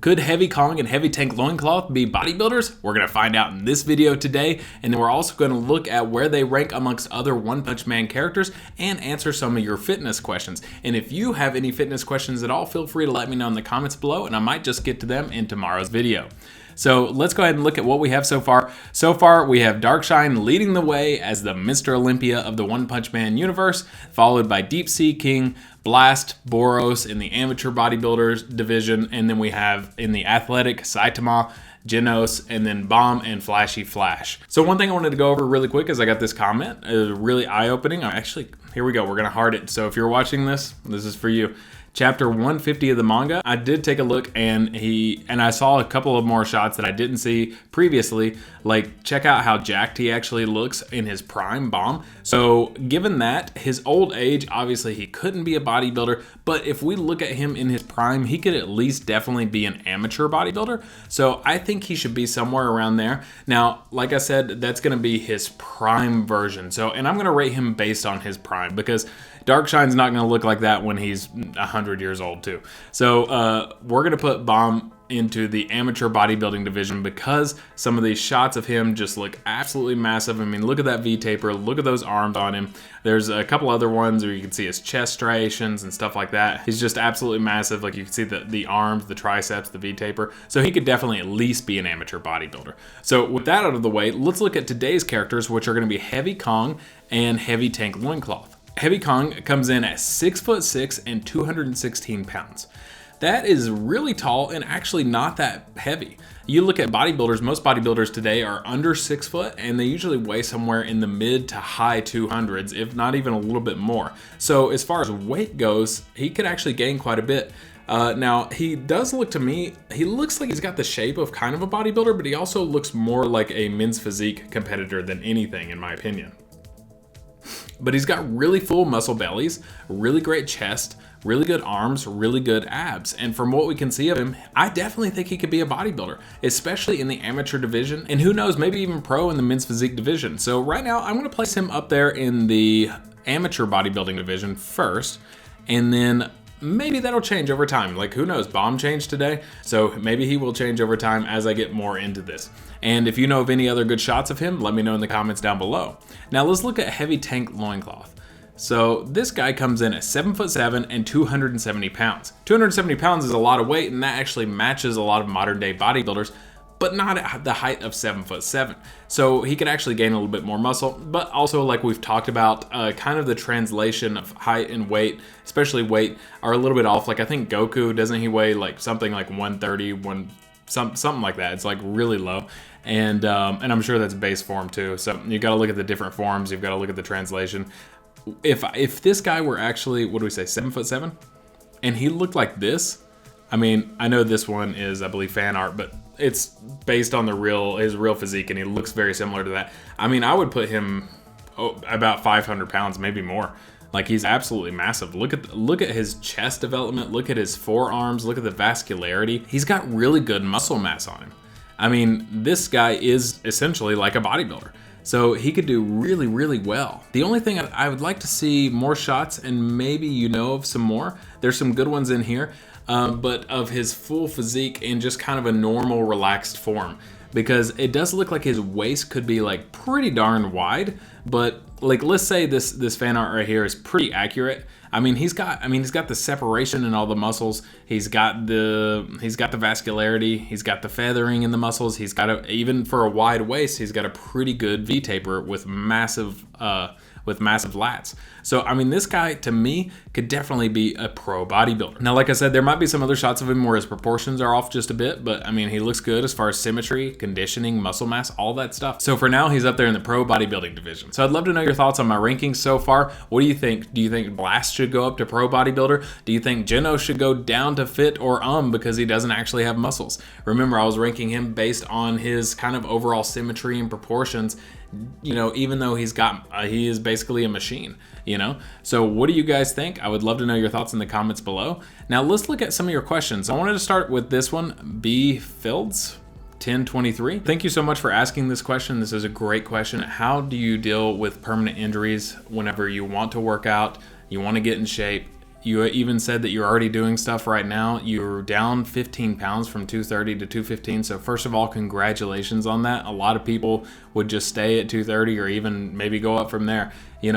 Could Heavy Kong and Heavy Tank Loincloth be bodybuilders? We're going to find out in this video today, and then we're also going to look at where they rank amongst other One Punch Man characters and answer some of your fitness questions. And if you have any fitness questions at all, feel free to let me know in the comments below, and I might just get to them in tomorrow's video. So let's go ahead and look at what we have so far. So far, we have Darkshine leading the way as the Mr. Olympia of the One Punch Man universe, followed by Deep Sea King, Blast, Boros in the amateur bodybuilders division, and then we have in the athletic Saitama, Genos, and then Bomb and Flashy Flash. So one thing I wanted to go over really quick is I got this comment. It was really eye-opening. Actually, here we go. We're going to heart it. So if you're watching this, this is for you. Chapter 150 of the manga, I did take a look and I saw a couple of more shots that I didn't see previously. Like, check out how jacked he actually looks in his prime, Bomb. So given that, his old age, obviously he couldn't be a bodybuilder, but if we look at him in his prime, he could at least definitely be an amateur bodybuilder. So I think he should be somewhere around there. Now, like I said, that's gonna be his prime version. So, and I'm gonna rate him based on his prime because Darkshine's not going to look like that when he's 100 years old too. So we're going to put Bomb into the amateur bodybuilding division because some of these shots of him just look absolutely massive. I mean, look at that V-taper. Look at those arms on him. There's a couple other ones where you can see his chest striations and stuff like that. He's just absolutely massive. Like you can see the arms, the triceps, the V-taper. So he could definitely at least be an amateur bodybuilder. So with that out of the way, let's look at today's characters, which are going to be Heavy Kong and Heavy Tank Loincloth. Heavy Kong comes in at 6'6" and 216 pounds. That is really tall and actually not that heavy. You look at bodybuilders, most bodybuilders today are under 6 foot and they usually weigh somewhere in the mid to high 200s, if not even a little bit more. So as far as weight goes, he could actually gain quite a bit. Now, he does look to me, he looks like he's got the shape of kind of a bodybuilder, but he also looks more like a men's physique competitor than anything, in my opinion. But he's got really full muscle bellies, really great chest, really good arms, really good abs. And from what we can see of him, I definitely think he could be a bodybuilder, especially in the amateur division. And who knows, maybe even pro in the men's physique division. So right now, I'm going to place him up there in the amateur bodybuilding division first. And then maybe that'll change over time. Like, who knows? Bomb changed today, so maybe he will change over time as I get more into this. And if you know of any other good shots of him, let me know in the comments down below. Now let's look at Heavy Tank Loincloth. So this guy comes in at 7'7" and 270 pounds. 270 pounds is a lot of weight, and that actually matches a lot of modern day bodybuilders, but not at the height of 7'7". So he could actually gain a little bit more muscle, but also, like we've talked about, kind of the translation of height and weight, especially weight, are a little bit off. Like I think Goku, doesn't he weigh like something like 130, something like that? It's like really low. And I'm sure that's base form too. So you got to look at the different forms. You've got to look at the translation. If this guy were actually, what do we say, 7'7", and he looked like this, I mean, I know this one is, I believe, fan art, but it's based on his real physique, and he looks very similar to that. I mean, I would put him about 500 pounds, maybe more. Like, he's absolutely massive. Look at his chest development. Look at his forearms. Look at the vascularity. He's got really good muscle mass on him. I mean, this guy is essentially like a bodybuilder. So he could do really, really well. The only thing I would like to see more shots, and maybe you know of some more. There's some good ones in here, but of his full physique in just kind of a normal, relaxed form. Because it does look like his waist could be like pretty darn wide, but like let's say this fan art right here is pretty accurate. I mean, he's got the separation in all the muscles. He's got the vascularity. He's got the feathering in the muscles. He's got even for a wide waist, he's got a pretty good V-taper with massive lats. So, I mean, this guy, to me, could definitely be a pro bodybuilder. Now, like I said, there might be some other shots of him where his proportions are off just a bit, but I mean, he looks good as far as symmetry, conditioning, muscle mass, all that stuff. So for now, he's up there in the pro bodybuilding division. So I'd love to know your thoughts on my rankings so far. What do you think? Do you think Blast should go up to pro bodybuilder? Do you think Genos should go down to fit or because he doesn't actually have muscles? Remember, I was ranking him based on his kind of overall symmetry and proportions. You know, even though he is basically a machine, you know? So what do you guys think? I would love to know your thoughts in the comments below. Now let's look at some of your questions. I wanted to start with this one, B. Fields 1023. Thank you so much for asking this question. This is a great question. How do you deal with permanent injuries whenever you want to work out, you want to get in shape, You even said that you're already doing stuff right now. You're down 15 pounds from 230 to 215. So first of all, congratulations on that. A lot of people would just stay at 230 or even maybe go up from there.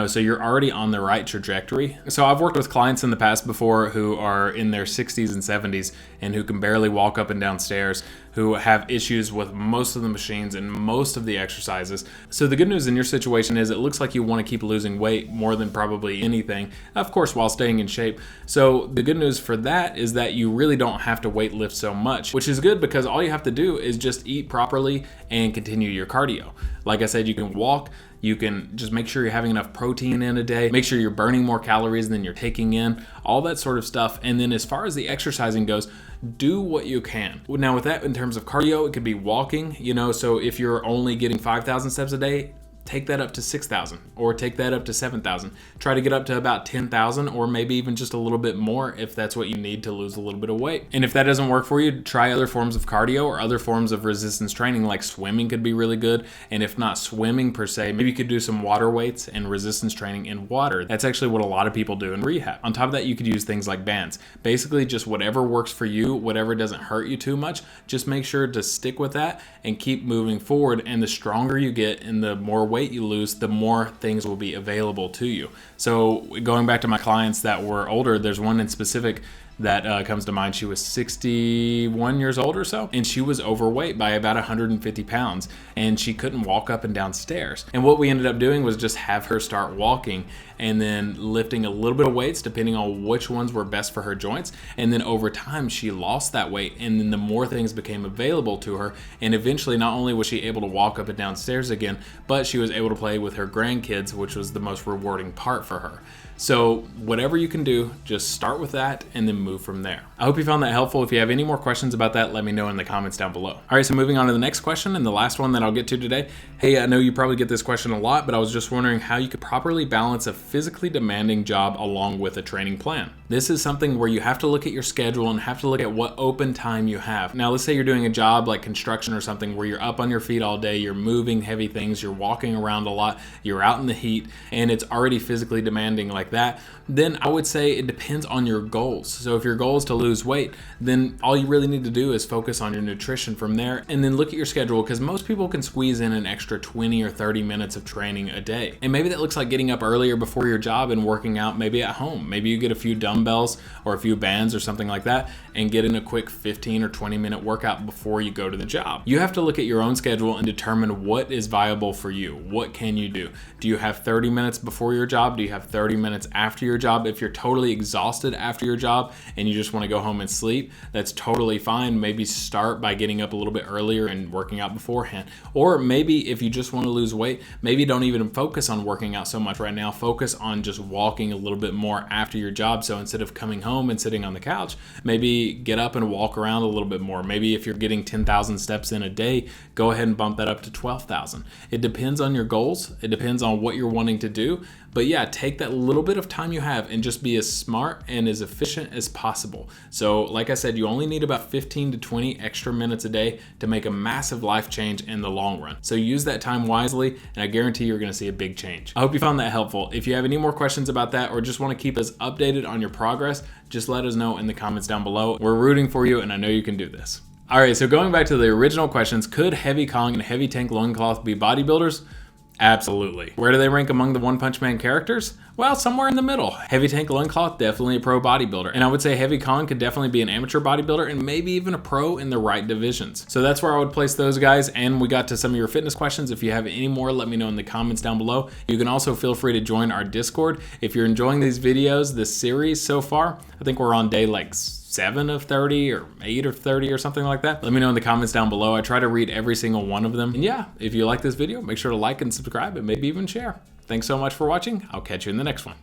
So you're already on the right trajectory. So I've worked with clients in the past before who are in their 60s and 70s and who can barely walk up and down stairs, who have issues with most of the machines and most of the exercises. So the good news in your situation is it looks like you want to keep losing weight more than probably anything, of course, while staying in shape. So the good news for that is that you really don't have to weight lift so much, which is good because all you have to do is just eat properly and continue your cardio. Like I said, you can walk. You can just make sure you're having enough protein in a day, make sure you're burning more calories than you're taking in, all that sort of stuff. And then as far as the exercising goes, do what you can. Now with that, in terms of cardio, it could be walking, so if you're only getting 5,000 steps a day, take that up to 6,000 or take that up to 7,000. Try to get up to about 10,000 or maybe even just a little bit more if that's what you need to lose a little bit of weight. And if that doesn't work for you, try other forms of cardio or other forms of resistance training, like swimming could be really good. And if not swimming per se, maybe you could do some water weights and resistance training in water. That's actually what a lot of people do in rehab. On top of that, you could use things like bands. Basically just whatever works for you, whatever doesn't hurt you too much, just make sure to stick with that and keep moving forward. And the stronger you get and the more weight you lose, the more things will be available to you. So going back to my clients that were older, there's one in specific that comes to mind. She was 61 years old or so, and she was overweight by about 150 pounds, and she couldn't walk up and down stairs. And what we ended up doing was just have her start walking and then lifting a little bit of weights depending on which ones were best for her joints. And then over time, she lost that weight, and then the more things became available to her, and eventually not only was she able to walk up and down stairs again, but she was able to play with her grandkids, which was the most rewarding part for her. So whatever you can do, just start with that and then move from there. I hope you found that helpful. If you have any more questions about that, let me know in the comments down below. All right, so moving on to the next question and the last one that I'll get to today. Hey, I know you probably get this question a lot, but I was just wondering how you could properly balance a physically demanding job along with a training plan. This is something where you have to look at your schedule and have to look at what open time you have. Now, let's say you're doing a job like construction or something where you're up on your feet all day, you're moving heavy things, you're walking around a lot, you're out in the heat, and it's already physically demanding like that. Then I would say it depends on your goals. So if your goal is to lose weight, then all you really need to do is focus on your nutrition from there, and then look at your schedule, because most people can squeeze in an extra 20 or 30 minutes of training a day. And maybe that looks like getting up earlier before your job and working out maybe at home. Maybe you get a few dumbbells or a few bands or something like that and get in a quick 15 or 20 minute workout before you go to the job. You have to look at your own schedule and determine what is viable for you. What can you do? Do you have 30 minutes before your job? Do you have 30 minutes after your job? If you're totally exhausted after your job and you just want to go home and sleep, that's totally fine. Maybe start by getting up a little bit earlier and working out beforehand. Or maybe if you just want to lose weight, maybe don't even focus on working out so much right now. Focus on just walking a little bit more after your job. So instead of coming home and sitting on the couch, maybe get up and walk around a little bit more. Maybe if you're getting 10,000 steps in a day, go ahead and bump that up to 12,000. It depends on your goals. It depends on what you're wanting to do. But yeah, take that little bit of time you have and just be as smart and as efficient as possible. So like I said, you only need about 15 to 20 extra minutes a day to make a massive life change in the long run. So use that time wisely, and I guarantee you're going to see a big change. I hope you found that helpful. If you have any more questions about that or just want to keep us updated on your progress, just let us know in the comments down below. We're rooting for you, and I know you can do this. All right, so going back to the original questions, could Heavy Kong and Heavy Tank Loincloth be bodybuilders? Absolutely. Where do they rank among the One Punch Man characters? Well, somewhere in the middle. Heavy Tank Loincloth, definitely a pro bodybuilder. And I would say Heavy Kong could definitely be an amateur bodybuilder and maybe even a pro in the right divisions. So that's where I would place those guys. And we got to some of your fitness questions. If you have any more, let me know in the comments down below. You can also feel free to join our Discord. If you're enjoying these videos, this series so far, I think we're on day like 7 of 30 or 8 of 30 or something like that. Let me know in the comments down below. I try to read every single one of them. And yeah, if you like this video, make sure to like and subscribe and maybe even share. Thanks so much for watching. I'll catch you in the next one.